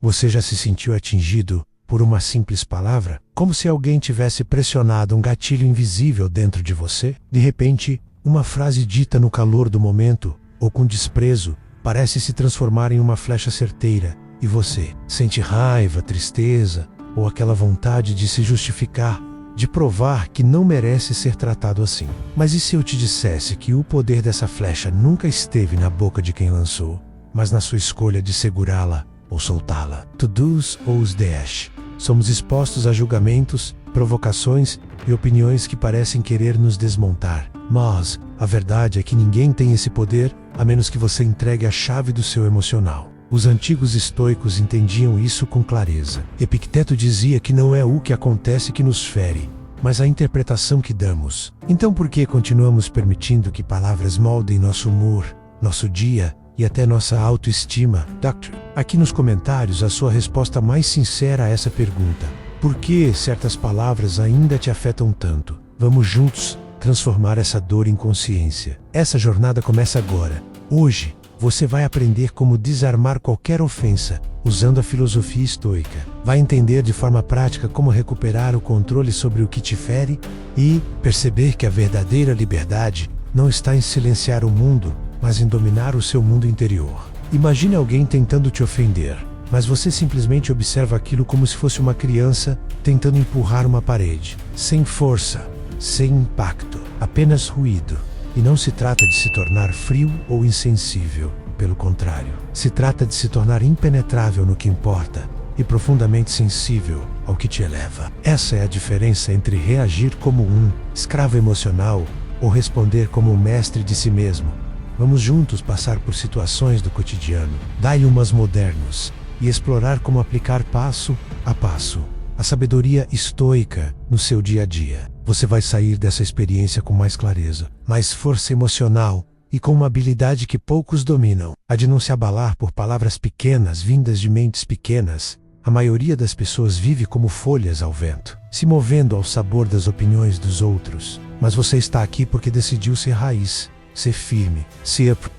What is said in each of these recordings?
Você já se sentiu atingido por uma simples palavra? Como se alguém tivesse pressionado um gatilho invisível dentro de você? De repente, uma frase dita no calor do momento, ou com desprezo, parece se transformar em uma flecha certeira, e você sente raiva, tristeza, ou aquela vontade de se justificar, de provar que não merece ser tratado assim. Mas e se eu te dissesse que o poder dessa flecha nunca esteve na boca de quem lançou, mas na sua escolha de segurá-la ou soltá-la? To do's ou os dash. Somos expostos a julgamentos, provocações e opiniões que parecem querer nos desmontar. Mas a verdade é que ninguém tem esse poder a menos que você entregue a chave do seu emocional. Os antigos estoicos entendiam isso com clareza. Epicteto dizia que não é o que acontece que nos fere, mas a interpretação que damos. Então por que continuamos permitindo que palavras moldem nosso humor, nosso dia e até nossa autoestima? Doctor, aqui nos comentários a sua resposta mais sincera a essa pergunta. Por que certas palavras ainda te afetam tanto? Vamos juntos transformar essa dor em consciência. Essa jornada começa agora. Hoje, você vai aprender como desarmar qualquer ofensa, usando a filosofia estoica. Vai entender de forma prática como recuperar o controle sobre o que te fere e perceber que a verdadeira liberdade não está em silenciar o mundo, mas em dominar o seu mundo interior. Imagine alguém tentando te ofender, mas você simplesmente observa aquilo como se fosse uma criança tentando empurrar uma parede. Sem força, sem impacto, apenas ruído. E não se trata de se tornar frio ou insensível, pelo contrário. Se trata de se tornar impenetrável no que importa e profundamente sensível ao que te eleva. Essa é a diferença entre reagir como um escravo emocional ou responder como um mestre de si mesmo. Vamos juntos passar por situações do cotidiano, dar-lhe umas modernos e explorar como aplicar passo a passo a sabedoria estoica no seu dia a dia. Você vai sair dessa experiência com mais clareza, mais força emocional e com uma habilidade que poucos dominam, a de não se abalar por palavras pequenas vindas de mentes pequenas. A maioria das pessoas vive como folhas ao vento, se movendo ao sabor das opiniões dos outros. Mas você está aqui porque decidiu ser raiz, ser firme,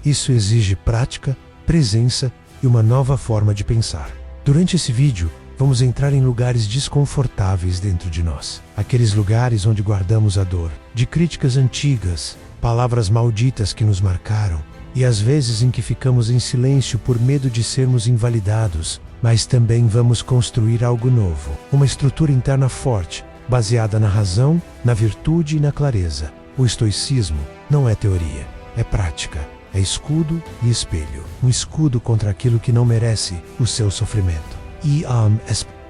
Isso exige prática, presença e uma nova forma de pensar. Durante esse vídeo, vamos entrar em lugares desconfortáveis dentro de nós. Aqueles lugares onde guardamos a dor, de críticas antigas, palavras malditas que nos marcaram, e às vezes em que ficamos em silêncio por medo de sermos invalidados. Mas também vamos construir algo novo. Uma estrutura interna forte, baseada na razão, na virtude e na clareza. O estoicismo não é teoria, é prática. É escudo e espelho. Um escudo contra aquilo que não merece o seu sofrimento.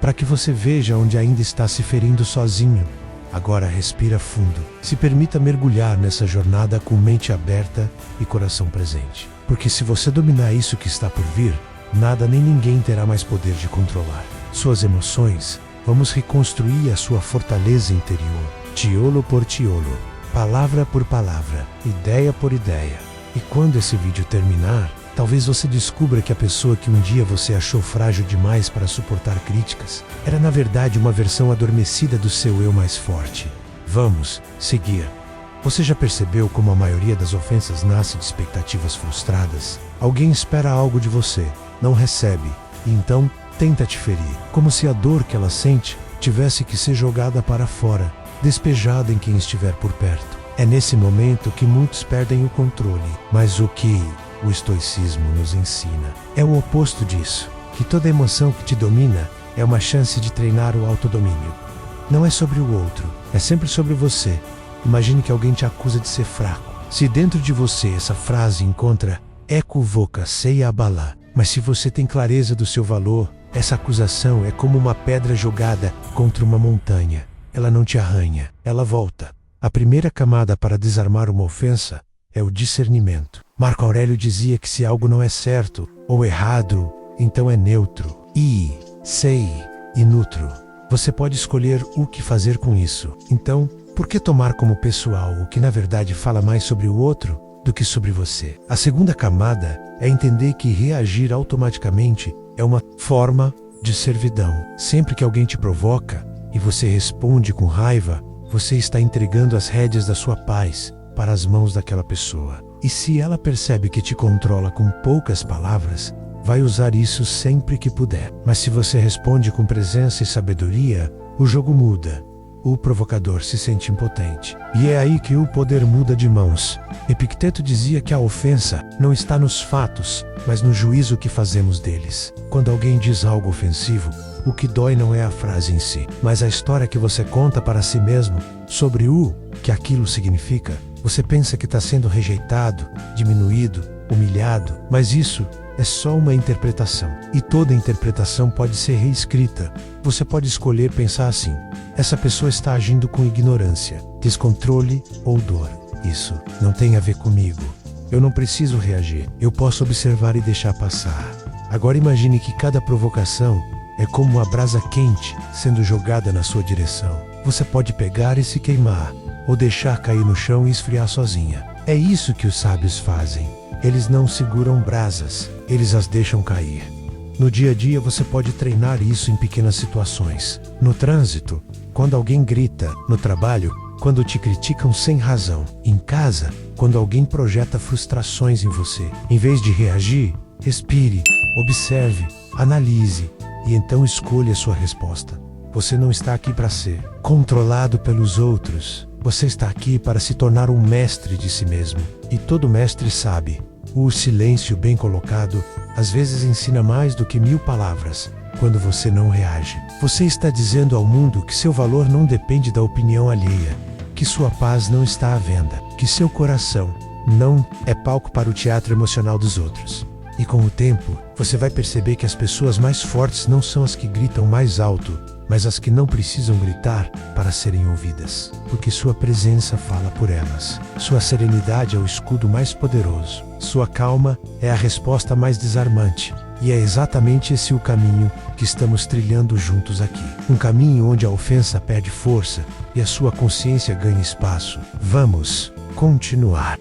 Para que você veja onde ainda está se ferindo sozinho. Agora respira fundo. Se permita mergulhar nessa jornada com mente aberta e coração presente. Porque se você dominar isso que está por vir, nada nem ninguém terá mais poder de controlar suas emoções. Vamos reconstruir a sua fortaleza interior, tiolo por tiolo, palavra por palavra, ideia por ideia. E quando esse vídeo terminar, talvez você descubra que a pessoa que um dia você achou frágil demais para suportar críticas, era na verdade uma versão adormecida do seu eu mais forte. Vamos seguir. Você já percebeu como a maioria das ofensas nasce de expectativas frustradas? Alguém espera algo de você, não recebe, e então tenta te ferir, como se a dor que ela sente tivesse que ser jogada para fora, despejada em quem estiver por perto. É nesse momento que muitos perdem o controle, mas o que o estoicismo nos ensina é o oposto disso, que toda emoção que te domina é uma chance de treinar o autodomínio. Não é sobre o outro, é sempre sobre você. Imagine que alguém te acusa de ser fraco. Se dentro de você essa frase encontra eco voca sei abalar, mas se você tem clareza do seu valor, essa acusação é como uma pedra jogada contra uma montanha. Ela não te arranha, ela volta. A primeira camada para desarmar uma ofensa é o discernimento. Marco Aurélio dizia que se algo não é certo ou errado, então é neutro. Sei e nutro. Você pode escolher o que fazer com isso. Então, por que tomar como pessoal o que na verdade fala mais sobre o outro do que sobre você? A segunda camada é entender que reagir automaticamente é uma forma de servidão. Sempre que alguém te provoca e você responde com raiva, você está entregando as rédeas da sua paz para as mãos daquela pessoa. E se ela percebe que te controla com poucas palavras, vai usar isso sempre que puder. Mas se você responde com presença e sabedoria, o jogo muda. O provocador se sente impotente. E é aí que o poder muda de mãos. Epicteto dizia que a ofensa não está nos fatos, mas no juízo que fazemos deles. Quando alguém diz algo ofensivo, o que dói não é a frase em si, mas a história que você conta para si mesmo sobre o que aquilo significa. Você pensa que está sendo rejeitado, diminuído, humilhado, mas isso é só uma interpretação. E toda interpretação pode ser reescrita. Você pode escolher pensar assim: essa pessoa está agindo com ignorância, descontrole ou dor. Isso não tem a ver comigo. Eu não preciso reagir. Eu posso observar e deixar passar. Agora imagine que cada provocação é como uma brasa quente sendo jogada na sua direção. Você pode pegar e se queimar, ou deixar cair no chão e esfriar sozinha. É isso que os sábios fazem. Eles não seguram brasas, eles as deixam cair. No dia a dia você pode treinar isso em pequenas situações. No trânsito, quando alguém grita. No trabalho, quando te criticam sem razão. Em casa, quando alguém projeta frustrações em você. Em vez de reagir, respire, observe, analise e então escolha sua resposta. Você não está aqui para ser controlado pelos outros. Você está aqui para se tornar um mestre de si mesmo. E todo mestre sabe, o silêncio bem colocado às vezes ensina mais do que 1000 palavras. Quando você não reage, você está dizendo ao mundo que seu valor não depende da opinião alheia, que sua paz não está à venda, que seu coração não é palco para o teatro emocional dos outros. E com o tempo, você vai perceber que as pessoas mais fortes não são as que gritam mais alto, mas as que não precisam gritar para serem ouvidas, porque sua presença fala por elas. Sua serenidade é o escudo mais poderoso. Sua calma é a resposta mais desarmante. E é exatamente esse o caminho que estamos trilhando juntos aqui. Um caminho onde a ofensa perde força e a sua consciência ganha espaço. Vamos continuar.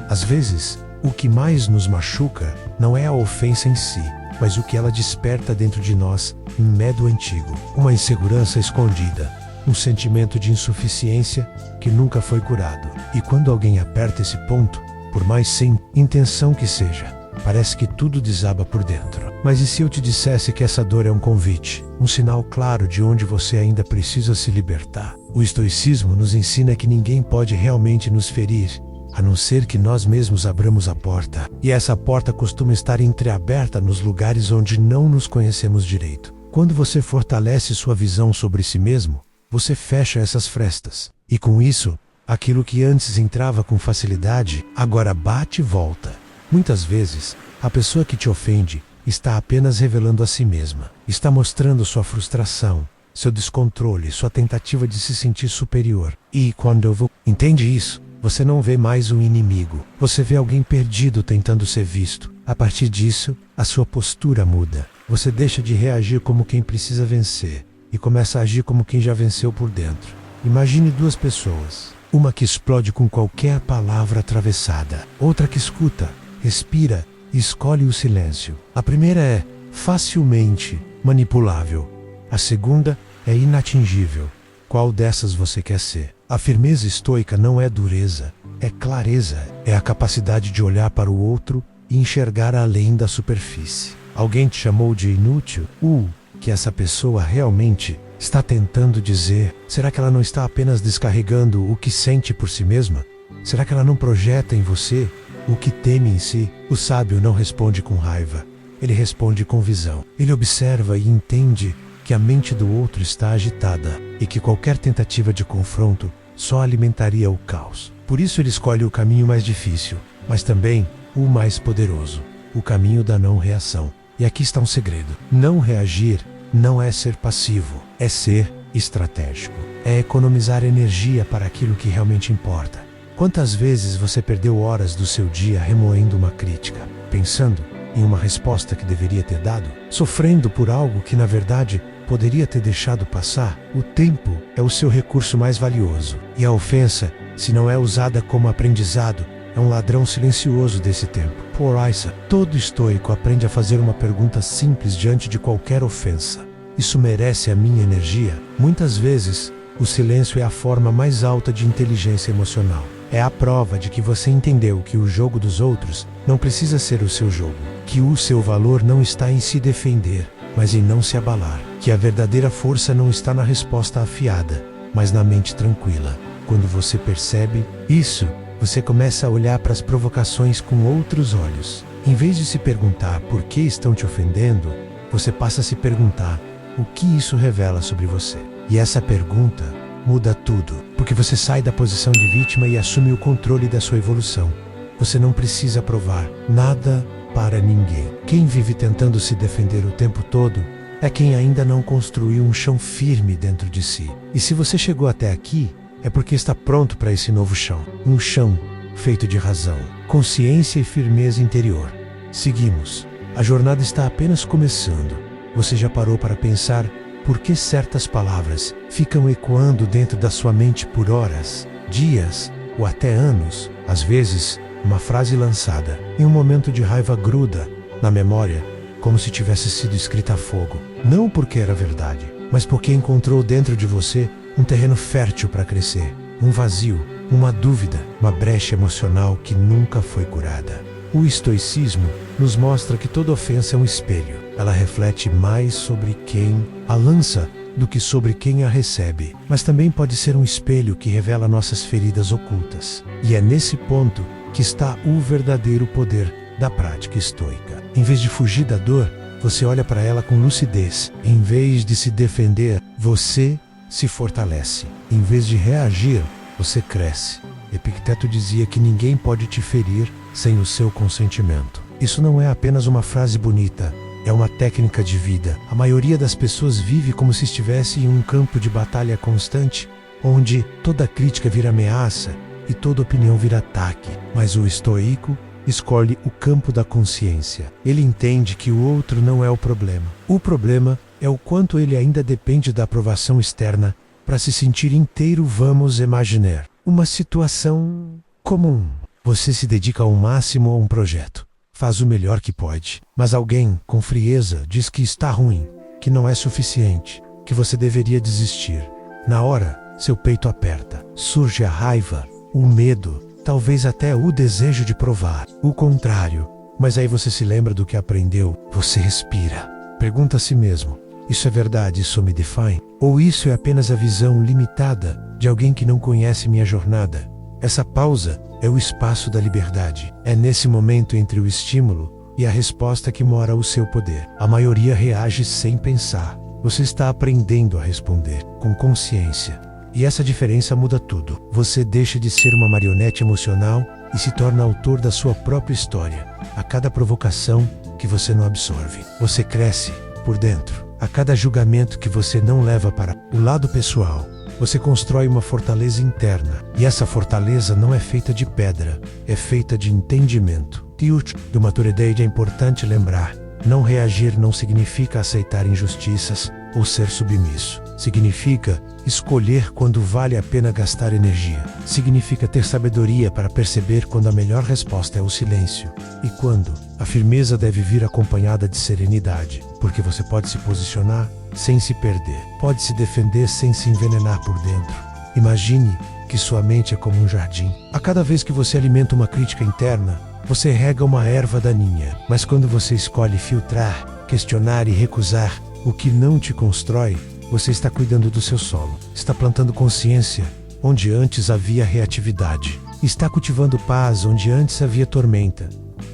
Às vezes, o que mais nos machuca não é a ofensa em si, mas o que ela desperta dentro de nós, um medo antigo, uma insegurança escondida, um sentimento de insuficiência que nunca foi curado. E quando alguém aperta esse ponto, por mais sem intenção que seja, parece que tudo desaba por dentro. Mas e se eu te dissesse que essa dor é um convite, um sinal claro de onde você ainda precisa se libertar? O estoicismo nos ensina que ninguém pode realmente nos ferir, a não ser que nós mesmos abramos a porta. E essa porta costuma estar entreaberta nos lugares onde não nos conhecemos direito. Quando você fortalece sua visão sobre si mesmo, você fecha essas frestas. E com isso, aquilo que antes entrava com facilidade, agora bate e volta. Muitas vezes, a pessoa que te ofende está apenas revelando a si mesma. Está mostrando sua frustração, seu descontrole, sua tentativa de se sentir superior. E quando eu vou... Entende isso? Você não vê mais um inimigo. Você vê alguém perdido tentando ser visto. A partir disso, a sua postura muda. Você deixa de reagir como quem precisa vencer e começa a agir como quem já venceu por dentro. Imagine duas pessoas. Uma que explode com qualquer palavra atravessada. Outra que escuta, respira e escolhe o silêncio. A primeira é facilmente manipulável. A segunda é inatingível. Qual dessas você quer ser? A firmeza estoica não é dureza, é clareza, é a capacidade de olhar para o outro e enxergar além da superfície. Alguém te chamou de inútil? O que essa pessoa realmente está tentando dizer? Será que ela não está apenas descarregando o que sente por si mesma? Será que ela não projeta em você o que teme em si? O sábio não responde com raiva, ele responde com visão. Ele observa e entende que a mente do outro está agitada e que qualquer tentativa de confronto só alimentaria o caos. Por isso ele escolhe o caminho mais difícil, mas também o mais poderoso, o caminho da não reação. E aqui está um segredo. Não reagir não é ser passivo, é ser estratégico. É economizar energia para aquilo que realmente importa. Quantas vezes você perdeu horas do seu dia remoendo uma crítica, pensando em uma resposta que deveria ter dado, sofrendo por algo que na verdade poderia ter deixado passar? O tempo é o seu recurso mais valioso. E a ofensa, se não é usada como aprendizado, é um ladrão silencioso desse tempo. Por Isa, todo estoico aprende a fazer uma pergunta simples diante de qualquer ofensa. Isso merece a minha energia? Muitas vezes, o silêncio é a forma mais alta de inteligência emocional. É a prova de que você entendeu que o jogo dos outros não precisa ser o seu jogo, que o seu valor não está em se defender, mas em não se abalar, que a verdadeira força não está na resposta afiada, mas na mente tranquila. Quando você percebe isso, você começa a olhar para as provocações com outros olhos. Em vez de se perguntar por que estão te ofendendo, você passa a se perguntar o que isso revela sobre você. E essa pergunta muda tudo, porque você sai da posição de vítima e assume o controle da sua evolução. Você não precisa provar nada para ninguém. Quem vive tentando se defender o tempo todo é quem ainda não construiu um chão firme dentro de si. E se você chegou até aqui, é porque está pronto para esse novo chão. Um chão feito de razão, consciência e firmeza interior. Seguimos. A jornada está apenas começando. Você já parou para pensar por que certas palavras ficam ecoando dentro da sua mente por horas, dias ou até anos? Às vezes, uma frase lançada em um momento de raiva gruda na memória como se tivesse sido escrita a fogo. Não porque era verdade, mas porque encontrou dentro de você um terreno fértil para crescer, um vazio, uma dúvida, uma brecha emocional que nunca foi curada. O estoicismo nos mostra que toda ofensa é um espelho. Ela reflete mais sobre quem a lança do que sobre quem a recebe, mas também pode ser um espelho que revela nossas feridas ocultas. E é nesse ponto que está o verdadeiro poder da prática estoica. Em vez de fugir da dor, você olha para ela com lucidez. Em vez de se defender, você se fortalece. Em vez de reagir, você cresce. Epicteto dizia que ninguém pode te ferir sem o seu consentimento. Isso não é apenas uma frase bonita, é uma técnica de vida. A maioria das pessoas vive como se estivesse em um campo de batalha constante, onde toda crítica vira ameaça e toda opinião vira ataque. Mas o estoico escolhe o campo da consciência. Ele entende que o outro não é o problema. O problema é o quanto ele ainda depende da aprovação externa para se sentir inteiro. Vamos imaginar uma situação comum. Você se dedica ao máximo a um projeto. Faz o melhor que pode. Mas alguém, com frieza, diz que está ruim, que não é suficiente, que você deveria desistir. Na hora, seu peito aperta. Surge a raiva, o medo, talvez até o desejo de provar o contrário. Mas aí você se lembra do que aprendeu. Você respira. Pergunta a si mesmo: isso é verdade, isso me define? Ou isso é apenas a visão limitada de alguém que não conhece minha jornada? Essa pausa é o espaço da liberdade. É nesse momento entre o estímulo e a resposta que mora o seu poder. A maioria reage sem pensar. Você está aprendendo a responder com consciência. E essa diferença muda tudo. Você deixa de ser uma marionete emocional e se torna autor da sua própria história. A cada provocação que você não absorve, você cresce por dentro. A cada julgamento que você não leva para o lado pessoal, você constrói uma fortaleza interna. E essa fortaleza não é feita de pedra, é feita de entendimento. Do maturidade é importante lembrar: não reagir não significa aceitar injustiças ou ser submisso. Significa escolher quando vale a pena gastar energia. Significa ter sabedoria para perceber quando a melhor resposta é o silêncio e quando a firmeza deve vir acompanhada de serenidade, porque você pode se posicionar sem se perder, pode se defender sem se envenenar por dentro. Imagine que sua mente é como um jardim. A cada vez que você alimenta uma crítica interna, você rega uma erva daninha. Mas quando você escolhe filtrar, questionar e recusar o que não te constrói, você está cuidando do seu solo. Está plantando consciência onde antes havia reatividade. Está cultivando paz onde antes havia tormenta.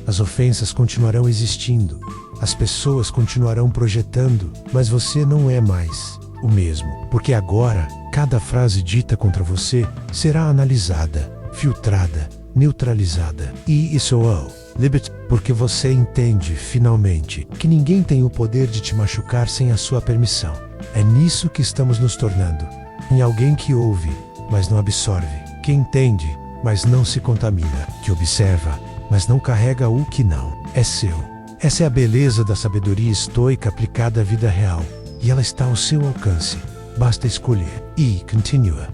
As ofensas continuarão existindo. As pessoas continuarão projetando, mas você não é mais o mesmo. Porque agora, cada frase dita contra você será analisada, filtrada, neutralizada. E isso é liberty, porque você entende, finalmente, que ninguém tem o poder de te machucar sem a sua permissão. É nisso que estamos nos tornando. Em alguém que ouve, mas não absorve. Que entende, mas não se contamina. Que observa, mas não carrega o que não é seu. Essa é a beleza da sabedoria estoica aplicada à vida real. E ela está ao seu alcance. Basta escolher. E continua.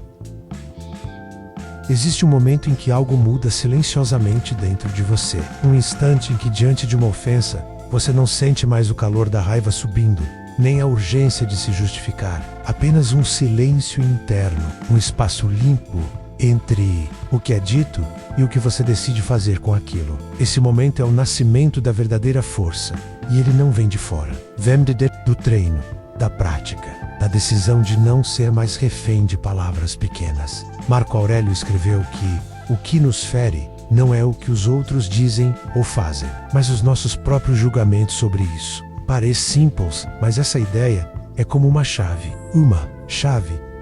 Existe um momento em que algo muda silenciosamente dentro de você. Um instante em que, diante de uma ofensa, você não sente mais o calor da raiva subindo, nem a urgência de se justificar. Apenas um silêncio interno, um espaço limpo entre o que é dito e o que você decide fazer com aquilo. Esse momento é o nascimento da verdadeira força, e ele não vem de fora. Vem do treino, da prática, da decisão de não ser mais refém de palavras pequenas. Marco Aurélio escreveu que o que nos fere não é o que os outros dizem ou fazem, mas os nossos próprios julgamentos sobre isso. Parece simples, mas essa ideia é como uma chave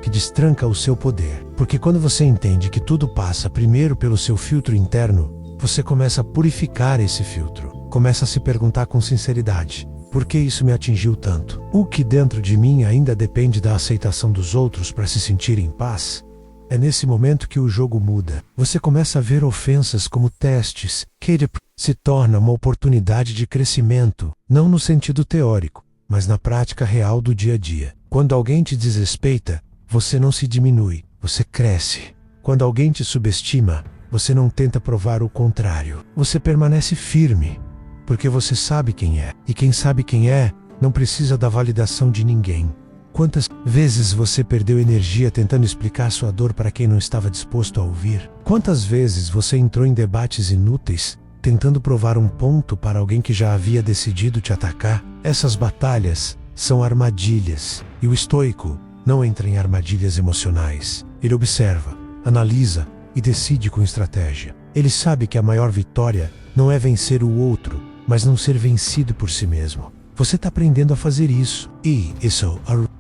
que destranca o seu poder. Porque quando você entende que tudo passa primeiro pelo seu filtro interno, você começa a purificar esse filtro. Começa a se perguntar com sinceridade: por que isso me atingiu tanto? O que dentro de mim ainda depende da aceitação dos outros para se sentir em paz? É nesse momento que o jogo muda. Você começa a ver ofensas como testes, que se torna uma oportunidade de crescimento, não no sentido teórico, mas na prática real do dia a dia. Quando alguém te desrespeita, você não se diminui, você cresce. Quando alguém te subestima, você não tenta provar o contrário. Você permanece firme, porque você sabe quem é. E quem sabe quem é, não precisa da validação de ninguém. Quantas vezes você perdeu energia tentando explicar sua dor para quem não estava disposto a ouvir? Quantas vezes você entrou em debates inúteis, tentando provar um ponto para alguém que já havia decidido te atacar? Essas batalhas são armadilhas, e o estoico não entra em armadilhas emocionais. Ele observa, analisa e decide com estratégia. Ele sabe que a maior vitória não é vencer o outro, mas não ser vencido por si mesmo. Você está aprendendo a fazer isso.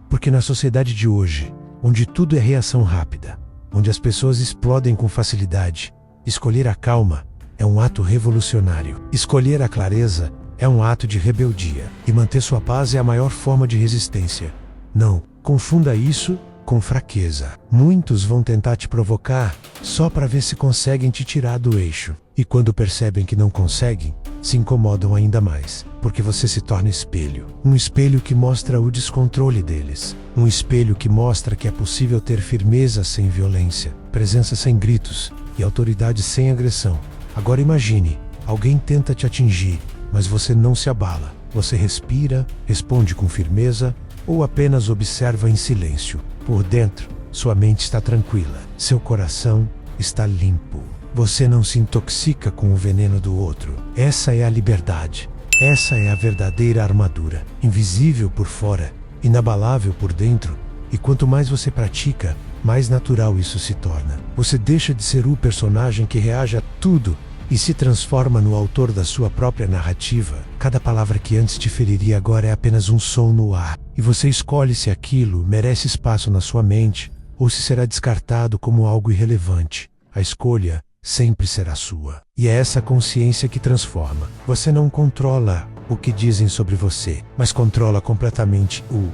Porque na sociedade de hoje, onde tudo é reação rápida, onde as pessoas explodem com facilidade, escolher a calma é um ato revolucionário. Escolher a clareza é um ato de rebeldia. E manter sua paz é a maior forma de resistência. Não confunda isso com fraqueza. Muitos vão tentar te provocar só para ver se conseguem te tirar do eixo. E quando percebem que não conseguem, se incomodam ainda mais, porque você se torna espelho. Um espelho que mostra o descontrole deles. Um espelho que mostra que é possível ter firmeza sem violência, presença sem gritos e autoridade sem agressão. Agora imagine, alguém tenta te atingir, mas você não se abala. Você respira, responde com firmeza ou apenas observa em silêncio. Por dentro, sua mente está tranquila, seu coração está limpo. Você não se intoxica com o veneno do outro. Essa é a liberdade. Essa é a verdadeira armadura. Invisível por fora, inabalável por dentro. E quanto mais você pratica, mais natural isso se torna. Você deixa de ser o personagem que reage a tudo e se transforma no autor da sua própria narrativa. Cada palavra que antes te feriria agora é apenas um som no ar. E você escolhe se aquilo merece espaço na sua mente ou se será descartado como algo irrelevante. A escolha sempre será sua. E é essa consciência que transforma. Você não controla o que dizem sobre você, mas controla completamente o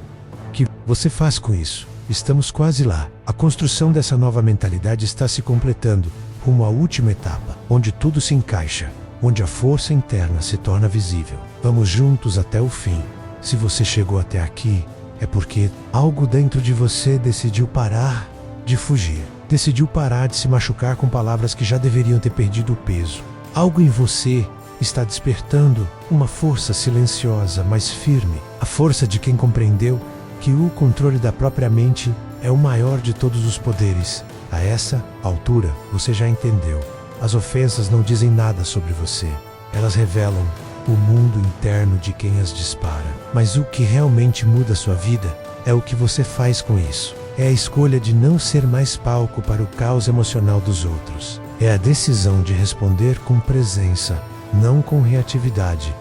que você faz com isso. Estamos quase lá. A construção dessa nova mentalidade está se completando, rumo à última etapa, onde tudo se encaixa, onde a força interna se torna visível. Vamos juntos até o fim. Se você chegou até aqui, é porque algo dentro de você decidiu parar de fugir. Decidiu parar de se machucar com palavras que já deveriam ter perdido o peso. Algo em você está despertando uma força silenciosa, mas firme. A força de quem compreendeu que o controle da própria mente é o maior de todos os poderes. A essa altura, você já entendeu. As ofensas não dizem nada sobre você. Elas revelam o mundo interno de quem as dispara. Mas o que realmente muda sua vida é o que você faz com isso. É a escolha de não ser mais palco para o caos emocional dos outros. É a decisão de responder com presença, não com reatividade.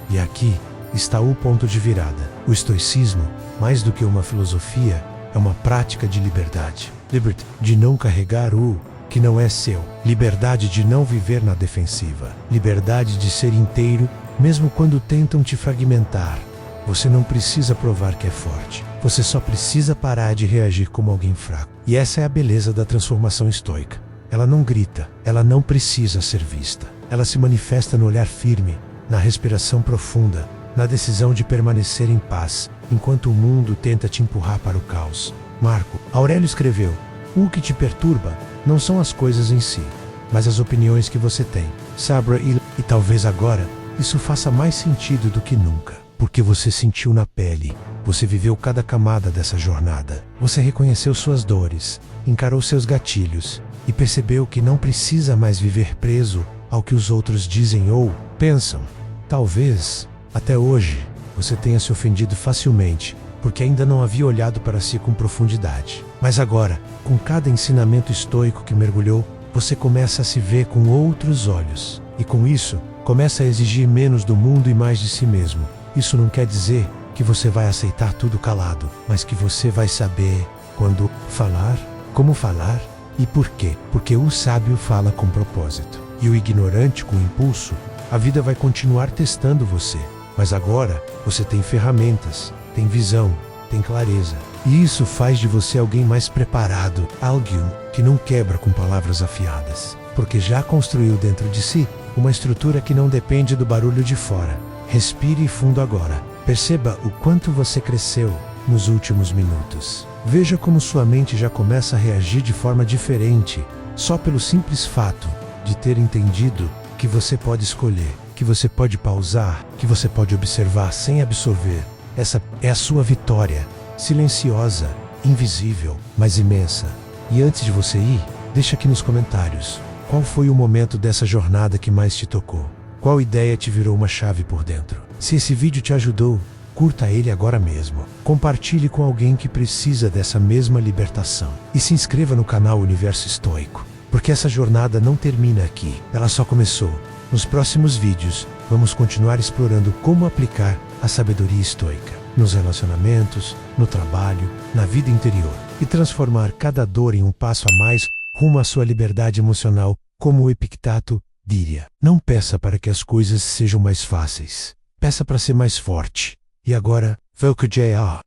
E aqui está o ponto de virada. O estoicismo, mais do que uma filosofia, é uma prática de liberdade. Liberdade de não carregar o que não é seu. Liberdade de não viver na defensiva. Liberdade de ser inteiro, mesmo quando tentam te fragmentar. Você não precisa provar que é forte. Você só precisa parar de reagir como alguém fraco. E essa é a beleza da transformação estoica. Ela não grita, ela não precisa ser vista. Ela se manifesta no olhar firme, na respiração profunda, na decisão de permanecer em paz, enquanto o mundo tenta te empurrar para o caos. Marco Aurélio escreveu: o que te perturba não são as coisas em si, mas as opiniões que você tem. Sabra e talvez agora isso faça mais sentido do que nunca. porque você sentiu na pele. Você viveu cada camada dessa jornada. Você reconheceu suas dores, encarou seus gatilhos e percebeu que não precisa mais viver preso ao que os outros dizem ou pensam. Talvez, até hoje, você tenha se ofendido facilmente, porque ainda não havia olhado para si com profundidade. Mas agora, com cada ensinamento estoico que mergulhou, você começa a se ver com outros olhos. E com isso, começa a exigir menos do mundo e mais de si mesmo. Isso não quer dizer que você vai aceitar tudo calado, mas que você vai saber quando falar, como falar e por quê. Porque o sábio fala com propósito e o ignorante com impulso. A vida vai continuar testando você, mas agora você tem ferramentas, tem visão, tem clareza. E isso faz de você alguém mais preparado, alguém que não quebra com palavras afiadas, porque já construiu dentro de si uma estrutura que não depende do barulho de fora. Respire fundo agora. Perceba o quanto você cresceu nos últimos minutos. Veja como sua mente já começa a reagir de forma diferente, só pelo simples fato de ter entendido que você pode escolher, que você pode pausar, que você pode observar sem absorver. Essa é a sua vitória, silenciosa, invisível, mas imensa. E antes de você ir, deixa aqui nos comentários, qual foi o momento dessa jornada que mais te tocou? Qual ideia te virou uma chave por dentro? Se esse vídeo te ajudou, curta ele agora mesmo. Compartilhe com alguém que precisa dessa mesma libertação. E se inscreva no canal Universo Estoico, porque essa jornada não termina aqui, ela só começou. Nos próximos vídeos, vamos continuar explorando como aplicar a sabedoria estoica nos relacionamentos, no trabalho, na vida interior e transformar cada dor em um passo a mais rumo à sua liberdade emocional, como o Epicteto diria. Não peça para que as coisas sejam mais fáceis. Peça para ser mais forte. E agora, Velka J.A.